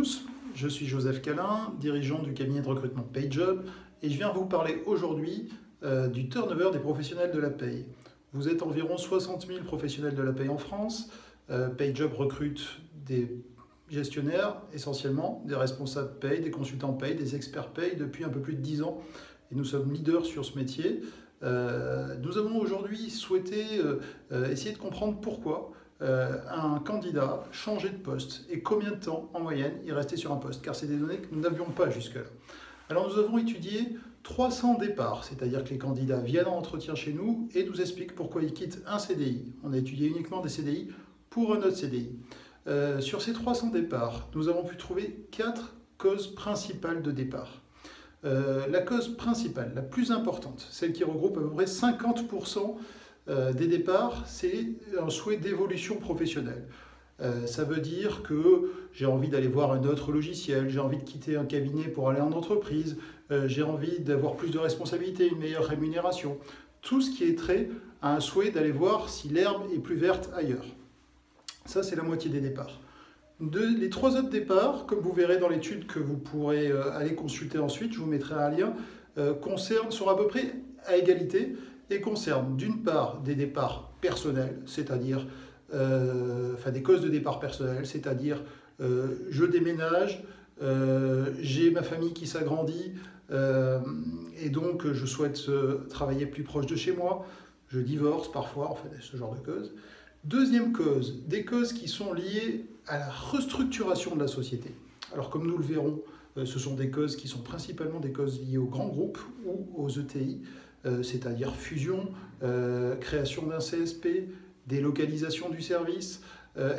tous, je suis Joseph Calin, dirigeant du cabinet de recrutement PayJob et je viens vous parler aujourd'hui du turnover des professionnels de la paye. Vous êtes environ 60 000 professionnels de la paye en France. PayJob recrute des gestionnaires essentiellement, des responsables paye, des consultants paye, des experts paye depuis un peu plus de 10 ans et nous sommes leaders sur ce métier. Nous avons aujourd'hui souhaité essayer de comprendre pourquoi un candidat changeait de poste et combien de temps en moyenne il restait sur un poste, car c'est des données que nous n'avions pas jusque-là. Alors nous avons étudié 300 départs, c'est-à-dire que les candidats viennent en entretien chez nous et nous expliquent pourquoi ils quittent un CDI. On a étudié uniquement des CDI pour un autre CDI. Sur ces 300 départs, nous avons pu trouver 4 causes principales de départ. La cause principale, la plus importante, celle qui regroupe à peu près 50% des départs, c'est un souhait d'évolution professionnelle. Ça veut dire que j'ai envie d'aller voir un autre logiciel, j'ai envie de quitter un cabinet pour aller en entreprise, j'ai envie d'avoir plus de responsabilités, une meilleure rémunération. Tout ce qui est trait à un souhait d'aller voir si l'herbe est plus verte ailleurs. Ça, c'est la moitié des départs. Les 3 autres départs, comme vous verrez dans l'étude que vous pourrez aller consulter ensuite, je vous mettrai un lien, sont à peu près à égalité et concernent d'une part des départs personnels, c'est-à-dire des causes de départ personnelles, c'est-à-dire je déménage, j'ai ma famille qui s'agrandit et donc je souhaite travailler plus proche de chez moi, je divorce parfois, en fait, ce genre de causes. Deuxième cause, des causes qui sont liées à la restructuration de la société. Alors comme nous le verrons, ce sont des causes qui sont principalement des causes liées aux grands groupes ou aux ETI, c'est-à-dire fusion, création d'un CSP, délocalisation du service,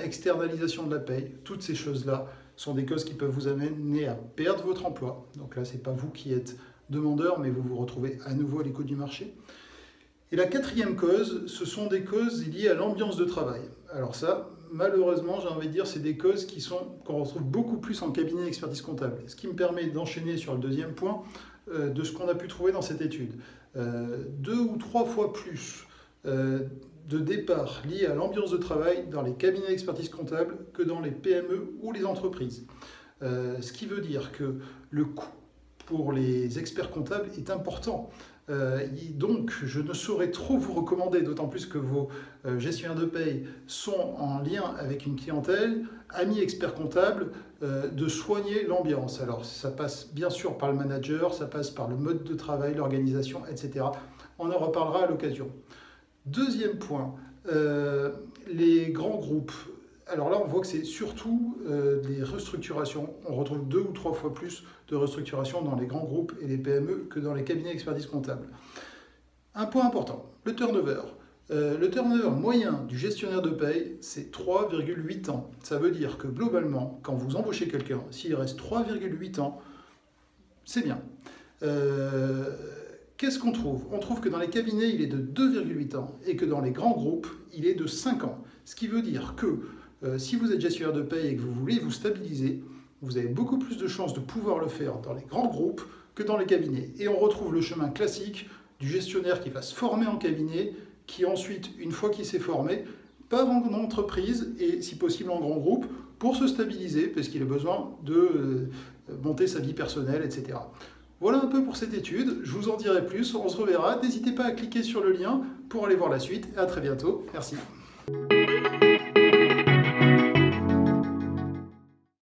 externalisation de la paye. Toutes ces choses-là sont des causes qui peuvent vous amener à perdre votre emploi. Donc là, ce n'est pas vous qui êtes demandeur, mais vous vous retrouvez à nouveau à l'écoute du marché. Et la 4e cause, ce sont des causes liées à l'ambiance de travail. Alors ça, malheureusement, j'ai envie de dire, c'est des causes qu'on retrouve beaucoup plus en cabinet d'expertise comptable. Ce qui me permet d'enchaîner sur le 2e point de ce qu'on a pu trouver dans cette étude. 2 ou 3 fois plus de départs liés à l'ambiance de travail dans les cabinets d'expertise comptable que dans les PME ou les entreprises. Ce qui veut dire que le coût pour les experts comptables est important. Donc, je ne saurais trop vous recommander, d'autant plus que vos gestionnaires de paye sont en lien avec une clientèle, amis experts comptables, de soigner l'ambiance. Alors, ça passe bien sûr par le manager, ça passe par le mode de travail, l'organisation, etc. On en reparlera à l'occasion. 2e point, les grands groupes. Alors là, on voit que c'est surtout des restructurations. On retrouve 2 ou 3 fois plus de restructurations dans les grands groupes et les PME que dans les cabinets d'expertise comptable. Un point important, le turnover. Le turnover moyen du gestionnaire de paye, c'est 3,8 ans. Ça veut dire que globalement, quand vous embauchez quelqu'un, s'il reste 3,8 ans, c'est bien. Qu'est-ce qu'on trouve? On trouve que dans les cabinets, il est de 2,8 ans et que dans les grands groupes, il est de 5 ans. Ce qui veut dire que si vous êtes gestionnaire de paye et que vous voulez vous stabiliser, vous avez beaucoup plus de chances de pouvoir le faire dans les grands groupes que dans les cabinets. Et on retrouve le chemin classique du gestionnaire qui va se former en cabinet, qui ensuite, une fois qu'il s'est formé, part en entreprise et si possible en grand groupe pour se stabiliser parce qu'il a besoin de monter sa vie personnelle, etc. Voilà un peu pour cette étude, je vous en dirai plus, on se reverra. N'hésitez pas à cliquer sur le lien pour aller voir la suite. À très bientôt, merci.